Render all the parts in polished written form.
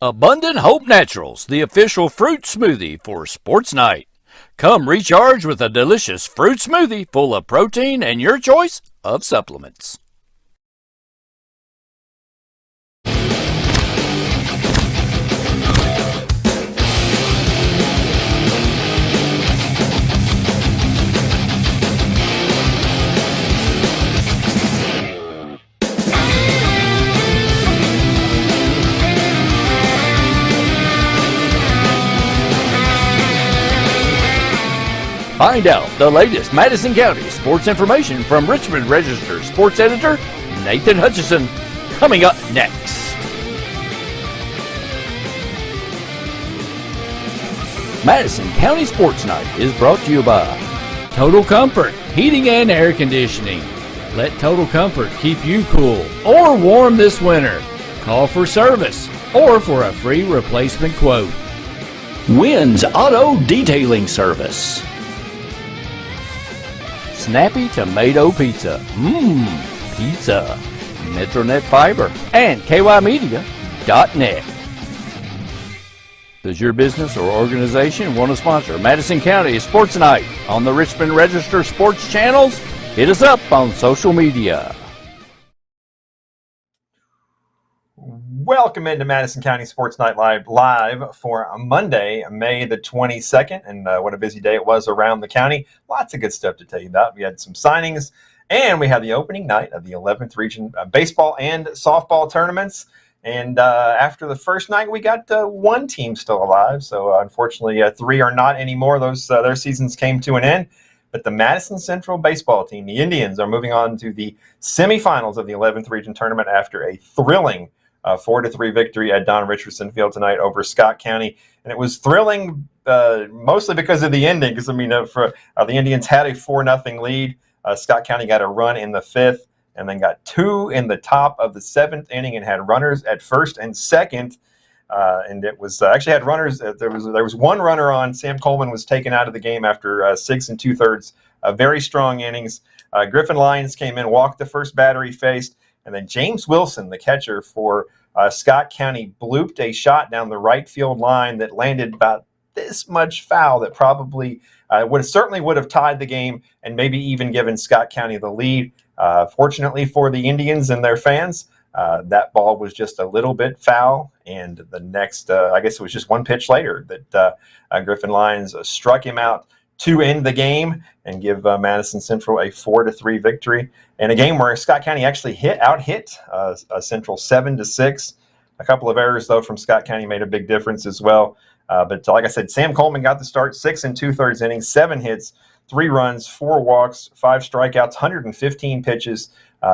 Abundant Hope Naturals, the official fruit smoothie for Sports Night. Come recharge with a delicious fruit smoothie full of protein and your choice of supplements. Find out the latest Madison County sports information from Richmond Register sports editor Nathan Hutchison, coming up next. Madison County Sports Night is brought to you by Total Comfort Heating and Air Conditioning. Let Total Comfort keep you cool or warm this winter. Call for service or for a free replacement quote. Wynn's Auto Detailing Service. Snappy Tomato Pizza. Pizza. Metronet Fiber and KYmedia.net. Does your business or organization want to sponsor Madison County Sports Night on the Richmond Register Sports channels? Hit us up on social media. Welcome into Madison County Sports Night live for Monday, May the 22nd. And what a busy day it was around the county. Lots of good stuff to tell you about. We had some signings, and we had the opening night of the 11th Region baseball and softball tournaments. And after the first night, we got one team still alive. So unfortunately, three are not anymore. Those their seasons came to an end. But the Madison Central baseball team, the Indians, are moving on to the semifinals of the 11th Region tournament after a thrilling 4-3 victory at Don Richardson Field tonight over Scott County. And it was thrilling mostly because of the ending, because, the Indians had a 4-0 lead. Scott County got a run in the 5th and then got 2 in the top of the 7th inning and had runners at first and second. And it was actually had runners. There was one runner on. Sam Coleman was taken out of the game after 6 2/3 very strong innings. Griffin Lyons came in, walked the first batter he faced. And then James Wilson, the catcher for Scott County, blooped a shot down the right field line that landed about this much foul that probably would have tied the game and maybe even given Scott County the lead. Fortunately for the Indians and their fans, that ball was just a little bit foul. And the next, I guess it was just one pitch later that Griffin Lyons struck him out to end the game and give Madison Central a 4-3 victory in a game where Scott County actually out-hit Central 7-6. A couple of errors, though, from Scott County made a big difference as well. But like I said, Sam Coleman got the start, 6 2/3 innings, 7 hits, 3 runs, 4 walks, 5 strikeouts, 115 pitches.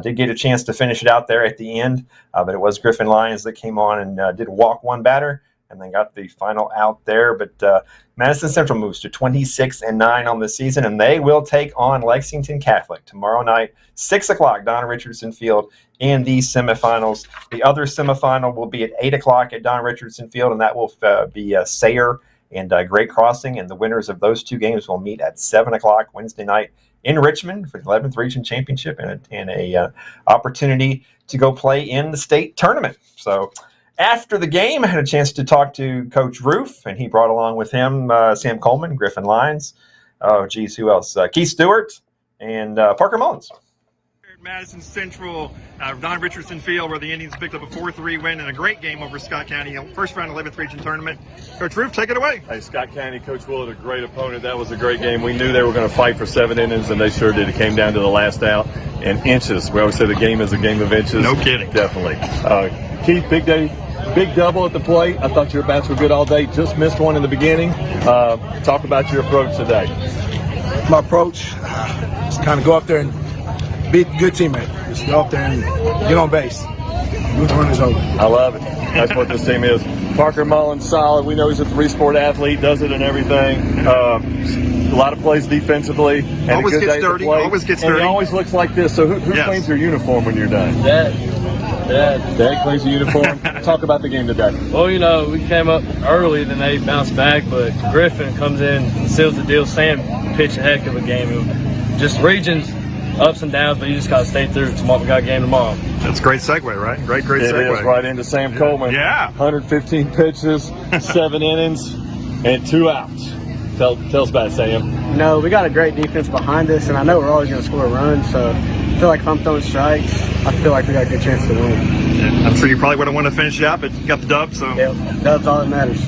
Did get a chance to finish it out there at the end, but it was Griffin Lyons that came on and did walk one batter and then got the final out there. But Madison Central moves to 26-9 on the season, and they will take on Lexington Catholic tomorrow night, 6 o'clock, Don Richardson Field in the semifinals. The other semifinal will be at 8 o'clock at Don Richardson Field, and that will be Sayre and Great Crossing, and the winners of those two games will meet at 7 o'clock Wednesday night in Richmond for the 11th Region Championship and a opportunity to go play in the state tournament. So after the game, I had a chance to talk to Coach Roof, and he brought along with him Sam Coleman, Griffin Lyons, who else? Keith Stewart and Parker Mullins. Madison Central, Don Richardson Field, where the Indians picked up a 4-3 win and a great game over Scott County, first round 11th Region tournament. Coach Roof, take it away. Hey, Scott County, Coach Willett, a great opponent. That was a great game. We knew they were going to fight for 7 innings, and they sure did. It came down to the last out and inches. We always say the game is a game of inches. No kidding. Definitely. Keith, big day. Big double at the plate. I thought your bats were good all day. Just missed one in the beginning. Talk about your approach today. My approach is kind of go up there and be a good teammate. Just go up there and get on base. Move the runners over. I love it. That's what this team is. Parker Mullins, solid. We know he's a 3-sport athlete, does it and everything. A lot of plays defensively. And always a good gets day dirty. Always gets and dirty. he always looks like this. So who Yes. cleans your uniform when you're done? Dad cleans the uniform. Talk about the game today. Well, we came up early, then they bounced back, but Griffin comes in and seals the deal. Sam pitched a heck of a game. Just regions, ups and downs, but you just got to stay through. Tomorrow, we got a game tomorrow. That's a great segue, right? Great It segue. is right into Sam Coleman. Yeah. 115 pitches, 7 innings, and 2 outs. Tell us about it, Sam. No, we got a great defense behind us, and I know we're always going to score a run. So I feel like if I'm throwing strikes, I feel like we got a good chance to win. Yeah, I'm sure you probably would have wanted to finish it out, but you got the dub, so. Yep, that's all that matters.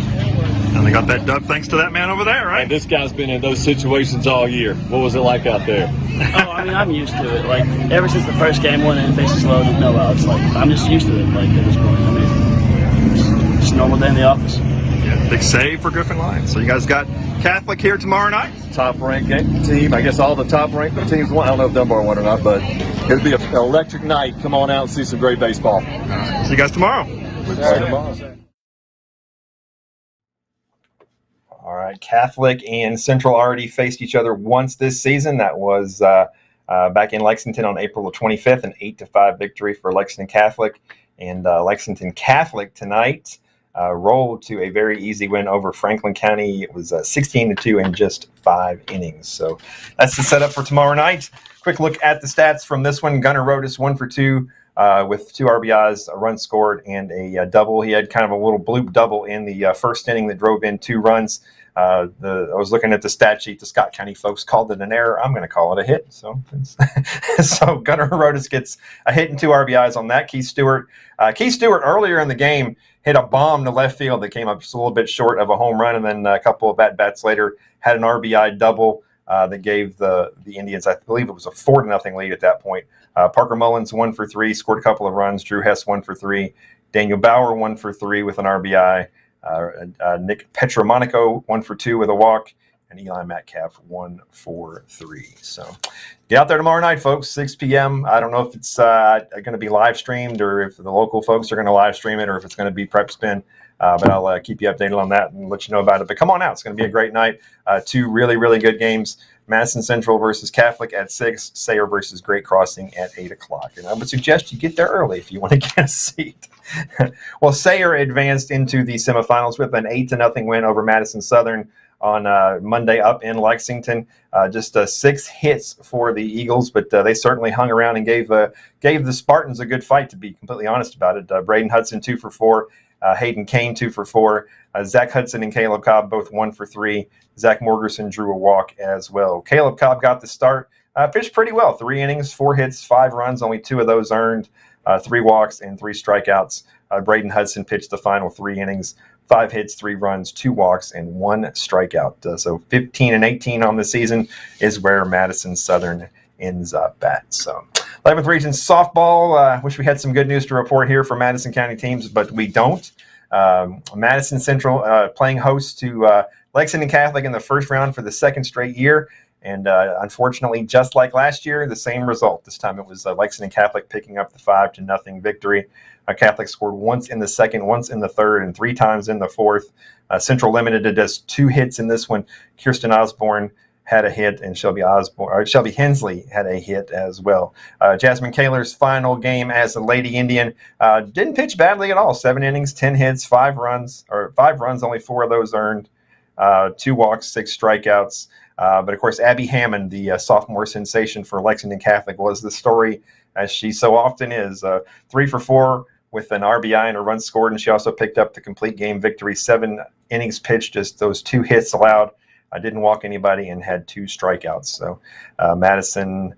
And they got that dub thanks to that man over there, right? And this guy's been in those situations all year. What was it like out there? Oh, I mean, I'm used to it. Like, ever since the first game, one and bases loaded, no outs. Like, I'm just used to it. Like, at this point, I mean, just a normal day in the office. Yeah, big save for Griffin Lions. So you guys got Catholic here tomorrow night? Top-ranked team. I guess all the top-ranked teams won. I don't know if Dunbar won or not, but it'll be an electric night. Come on out and see some great baseball. All right. See you guys tomorrow. All right, Catholic and Central already faced each other once this season. That was back in Lexington on April the 25th, an 8-5 victory for Lexington Catholic. And Lexington Catholic tonight rolled to a very easy win over Franklin County. It was 16-2 in just 5 innings. So that's the setup for tomorrow night. Quick look at the stats from this one. Gunnar Rodas 1 for 2 with 2 RBIs, a run scored, and a double. He had kind of a little bloop double in the first inning that drove in 2 runs. I was looking at the stat sheet. The Scott County folks called it an error. I'm going to call it a hit. So, so Gunnar Rodas gets a hit and 2 RBIs on that. Keith Stewart earlier in the game hit a bomb to left field that came up just a little bit short of a home run, and then a couple of at-bats later had an RBI double that gave the Indians, I believe it was a 4-0 lead at that point. Parker Mullins 1 for 3, scored a couple of runs. Drew Hess 1 for 3. Daniel Bauer 1 for 3 with an RBI. Nick Petromonaco 1 for 2 with a walk, and Eli Metcalf 1 for 3. So get out there tomorrow night, folks, 6 p.m. I don't know if it's going to be live streamed or if the local folks are going to live stream it or if it's going to be prep spin. But I'll keep you updated on that and let you know about it. But come on out. It's going to be a great night. 2 really, really good games. Madison Central versus Catholic at 6, Sayre versus Great Crossing at 8 o'clock. And I would suggest you get there early if you want to get a seat. Well, Sayre advanced into the semifinals with an 8-0 win over Madison Southern on Monday up in Lexington. Just 6 hits for the Eagles, but they certainly hung around and gave the Spartans a good fight, to be completely honest about it. Braden Hudson 2 for 4. Hayden Kane 2 for 4. Zach Hudson and Caleb Cobb both 1 for 3. Zach Morgerson drew a walk as well. Caleb Cobb got the start. Pitched pretty well. 3 innings, 4 hits, 5 runs. Only 2 of those earned. 3 walks and 3 strikeouts. Braden Hudson pitched the final 3 innings, 5 hits, 3 runs, 2 walks, and 1 strikeout. So 15-18 on the season is where Madison Southern ends up at. So 11th Region softball. Wish we had some good news to report here for Madison County teams, but we don't. Madison Central playing host to Lexington Catholic in the first round for the 2nd straight year. And unfortunately, just like last year, the same result. This time it was Lexington Catholic picking up the 5-0 victory. Catholic scored once in the 2nd, once in the 3rd, and 3 times in the 4th. Central limited to just 2 hits in this one. Kirsten Osborne had a hit, and Shelby Hensley had a hit as well. Jasmine Kaler's final game as a Lady Indian didn't pitch badly at all. 7 innings, 10 hits, 5 runs, only 4 of those earned. 2 walks, 6 strikeouts. But of course, Abby Hammond, the sophomore sensation for Lexington Catholic, was the story, as she so often is. 3 for 4 with an RBI and a run scored, and she also picked up the complete game victory. 7 innings pitched, just those 2 hits allowed. I didn't walk anybody and had 2 strikeouts. So Madison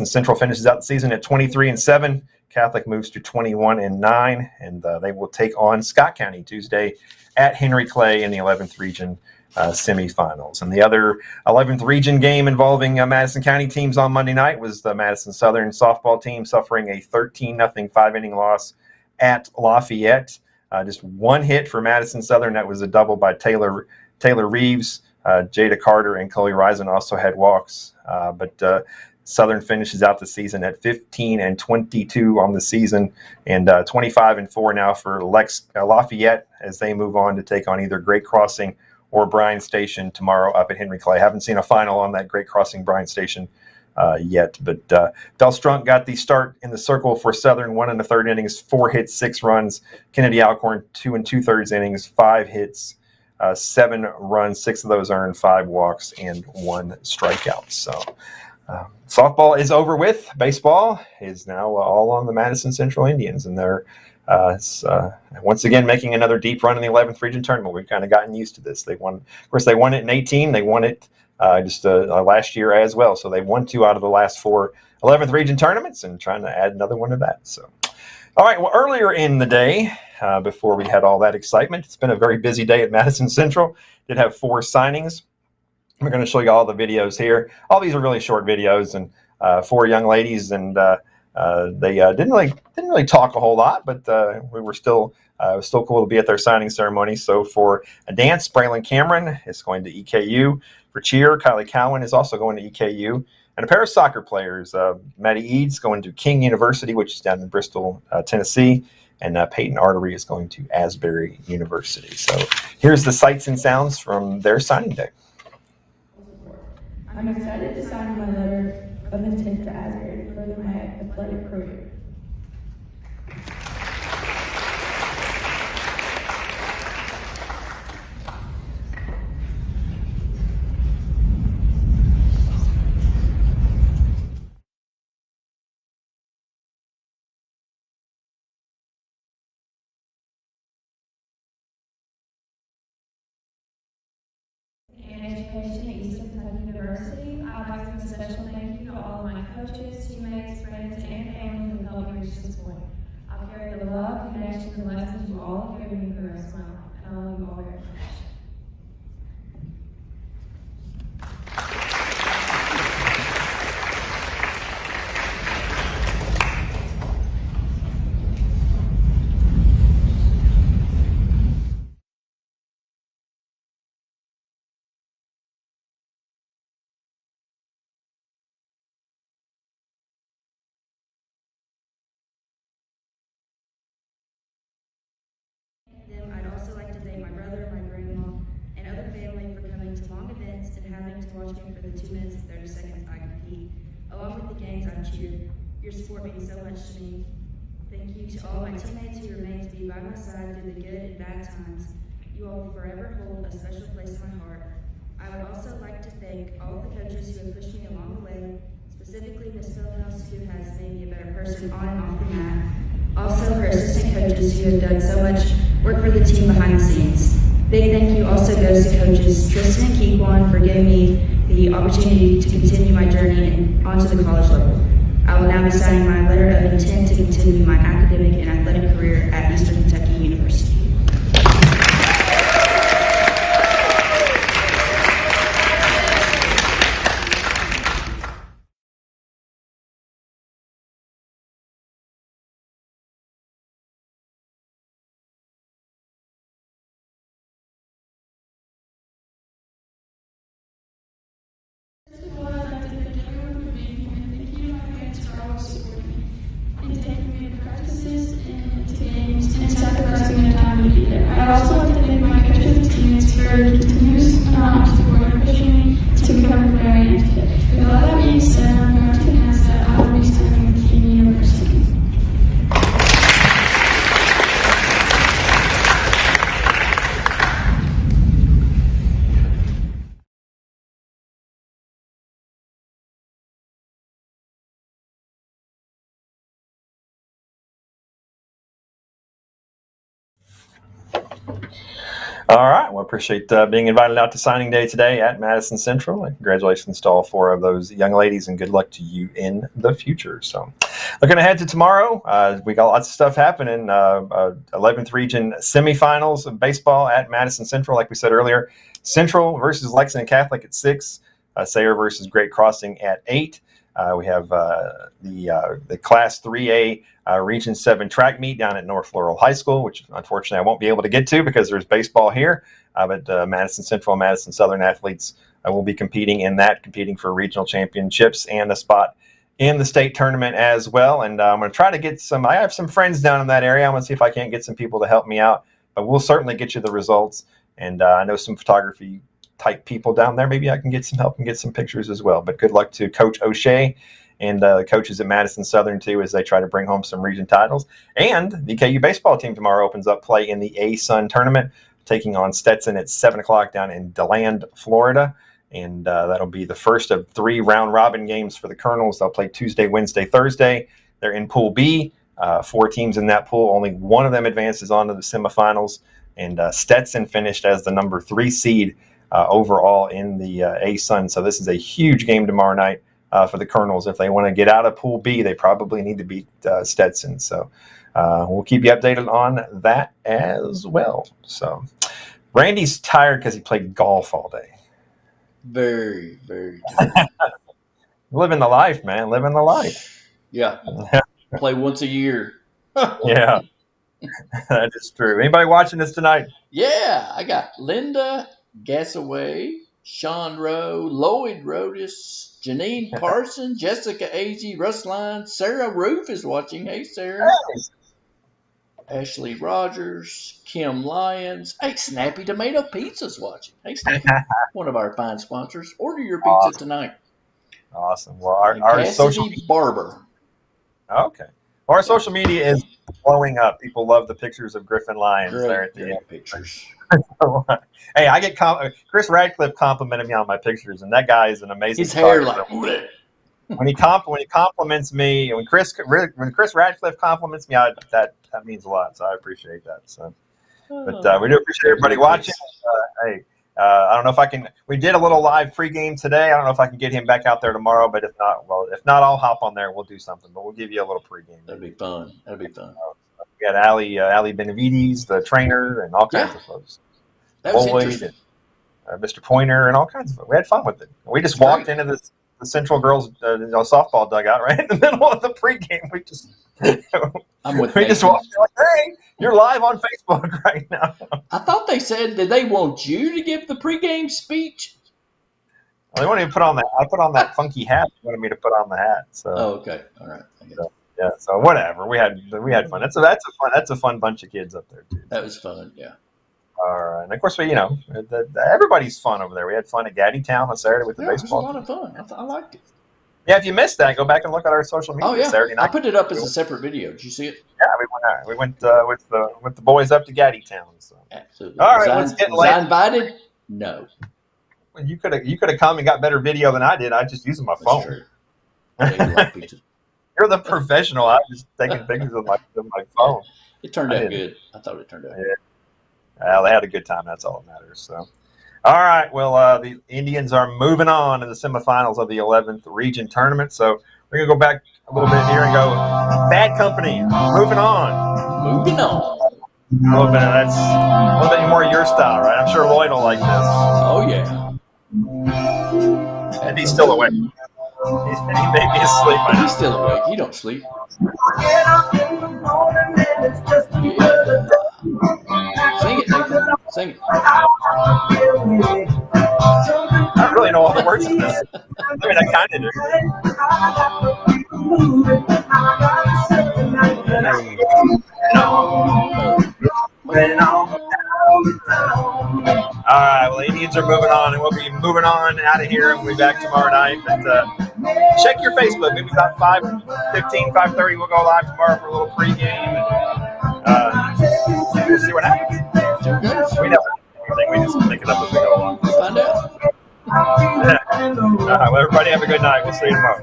Central finishes out the season at 23-7. Catholic moves to 21-9, and they will take on Scott County Tuesday at Henry Clay in the 11th Region semifinals. And the other 11th Region game involving Madison County teams on Monday night was the Madison Southern softball team suffering a 13-0 5-inning loss at Lafayette. Just 1 hit for Madison Southern. That was a double by Taylor Reeves. Jada Carter and Chloe Risen also had walks. But Southern finishes out the season at 15-22 on the season, and 25-4 now for Lafayette as they move on to take on either Great Crossing or Bryan Station tomorrow up at Henry Clay. Haven't seen a final on that Great Crossing Bryan Station yet, but Bell Strunk got the start in the circle for Southern. 1 1/3 innings, 4 hits, 6 runs. Kennedy Alcorn 2 2/3 innings, 5 hits, 7 runs, 6 of those earned, 5 walks, and 1 strikeout. So Softball is over with. Baseball is now all on the Madison Central Indians, and they're once again making another deep run in the 11th region tournament. We've kind of gotten used to this. They won, of course, they won it in 18. They won it just last year as well. So they won 2 out of the last 4 11th region tournaments, and trying to add another one to that. So, all right. Well, earlier in the day, before we had all that excitement, it's been a very busy day at Madison Central. Did have 4 signings. We're going to show you all the videos here. All these are really short videos, and 4 young ladies, and they didn't really talk a whole lot, but we were still it was still cool to be at their signing ceremony. So for a dance, Braylon Cameron is going to EKU. For cheer, Kylie Cowan is also going to EKU. And a pair of soccer players, Maddie Eads going to King University, which is down in Bristol, Tennessee, and Peyton Artery is going to Asbury University. So here's the sights and sounds from their signing day. I'm excited to sign my letter of intent to Asbury to further my athletic career. Education at Eastern Kentucky University. I'd like to give a special thank you to all of my coaches, teammates, friends, and family who helped me reach this point. I've carried the love, connections, and lessons you all have given me for the rest of my life, and I love you all very much. I'd also like to thank my brother, my grandma, and other family for coming to long events and having to watch me for the 2 minutes and 30 seconds I compete. Along with the games I've cheered, your support means so much to me. Thank you to all my teammates who remain to be by my side through the good and bad times. You all will forever hold a special place in my heart. I would also like to thank all the coaches who have pushed me along the way, specifically Ms. Philhouse, who has made me a better person on and off the mat. Also, her assistant coaches who have done so much work for the team behind the scenes. Big thank you also goes to coaches Tristan and Keekwan for giving me the opportunity to continue my journey and onto the college level. I will now be signing my letter of intent to continue my academic and athletic career at Eastern Kentucky University. I'd also like to thank my coaches and teammates for continuous support and pushing me to become where I am today. With all that being said, I'm going to announce that I will be signing with King University. All right. Well, appreciate being invited out to signing day today at Madison Central. And congratulations to all 4 of those young ladies, and good luck to you in the future. So, looking ahead to tomorrow, we got lots of stuff happening. 11th region semifinals of baseball at Madison Central. Like we said earlier, Central versus Lexington Catholic at 6. Sayre versus Great Crossing at 8. We have the Class 3A Region 7 track meet down at North Laurel High School, which unfortunately I won't be able to get to because there's baseball here. But Madison Central and Madison Southern athletes will be competing for regional championships and a spot in the state tournament as well. And I'm going to try to get I have some friends down in that area. I'm going to see if I can't get some people to help me out. But we'll certainly get you the results. And I know some photography type people down there. Maybe I can get some help and get some pictures as well. But good luck to Coach O'Shea and the coaches at Madison Southern too, as they try to bring home some region titles. And the KU baseball team tomorrow opens up play in the A-Sun tournament, taking on Stetson at 7 o'clock down in DeLand, Florida. And that'll be the first of 3 round-robin games for the Colonels. They'll play Tuesday, Wednesday, Thursday. They're in Pool B. 4 teams in that pool. Only one of them advances on to the semifinals. And Stetson finished as the number 3 seed overall in the A-Sun. So this is a huge game tomorrow night for the Colonels. If they want to get out of Pool B, they probably need to beat Stetson. So we'll keep you updated on that as well. So Randy's tired because he played golf all day. Very, very good. Living the life, man. Living the life. Yeah. Play once a year. Yeah. That is true. Anybody watching this tonight? Yeah. I got Linda Gassaway, Sean Rowe, Lloyd Rodas, Janine Parson, Jessica Agee, Russ Lyons, Sarah Roof is watching. Hey, Sarah. Nice. Ashley Rogers, Kim Lyons. Hey, Snappy Tomato Pizza's watching. Hey, Snappy, one of our fine sponsors. Order your pizza tonight. Awesome. Well, our social Barber. Okay. Well, our social media is blowing up. People love the pictures of Griffin Lyons there at the end. Pictures. Hey, I get Chris Radcliffe complimented me on my pictures, and that guy is an amazing. His hair photographer. Like when he compliments me, when Chris Radcliffe compliments me, that means a lot. So I appreciate that. So, but we do appreciate everybody watching. Hey, I don't know if I can. We did a little live pregame today. I don't know if I can get him back out there tomorrow. But if not, I'll hop on there. We'll do something. But we'll give you a little pregame. That'd be fun. We got Ali Benavides, the trainer, and all kinds of folks. That was interesting. And, Mr. Pointer, and all kinds of folks. We had fun with it. We just walked into the Central girls softball dugout right in the middle of the pregame. We just walked in like, hey, you're live on Facebook right now. I thought they said that they want you to give the pregame speech. Well, they wanted me to put on that. I put on that funky hat. They wanted me to put on the hat. So. Oh, okay, all right. Yeah. So whatever. We had fun. That's a fun bunch of kids up there too. That was fun. Yeah. All right. And of course, everybody's fun over there. We had fun at Gaddy Town on Saturday with the baseball. It was a lot of fun. I liked it. Yeah, if you missed that, go back and look at our social media. Oh yeah, Saturday night. I put it up as a separate video. Did you see it? Yeah, we went with the boys up to Gaddy Town. So. Absolutely. All right, let's get was I invited? No. Well, you could have come and got better video than I did. I just using my phone. True. You like pizza. You're the professional. I was just taking pictures of my phone. It turned out good. I thought it turned out good. Well, they had a good time. That's all that matters. So, all right. Well, the Indians are moving on to the semifinals of the 11th region tournament. So we're gonna go back a little bit here and go. Bad Company. Moving on. Moving on. A little bit more your style, right? I'm sure Lloyd will like this. Oh yeah. And he's still awake. He may be asleep. He's still awake. He don't sleep. Sing it, Nathan. Sing it. I don't really know all the words to this. I mean, I kind of All right, well, the Indians are moving on, and we'll be moving on out of here, and we'll be back tomorrow night. But check your Facebook. Maybe about 5:15, 5:30, we'll go live tomorrow for a little pregame. And we'll see what happens. We never do anything. We just make it up as we go along. Find out. All right, well, everybody have a good night. We'll see you tomorrow.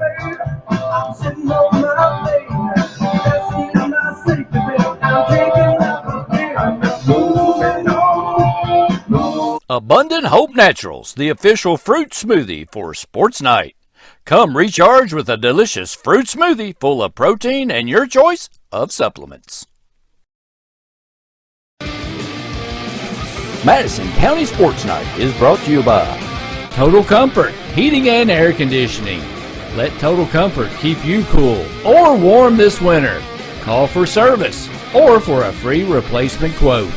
Abundant Hope Naturals, the official fruit smoothie for Sports Night. Come recharge with a delicious fruit smoothie full of protein and your choice of supplements. Madison County Sports Night is brought to you by Total Comfort Heating and Air Conditioning. Let Total Comfort keep you cool or warm this winter. Call for service or for a free replacement quote.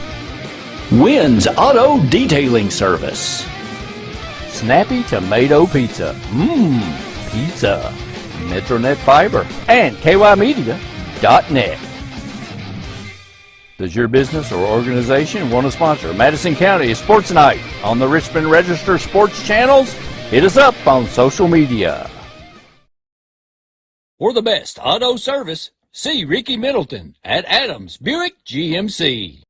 Wynn's Auto Detailing Service. Snappy Tomato Pizza. Pizza. Metronet Fiber and KYmedia.net. Does your business or organization want to sponsor Madison County Sports Night on the Richmond Register Sports channels? Hit us up on social media. For the best auto service, see Ricky Middleton at Adams Buick GMC.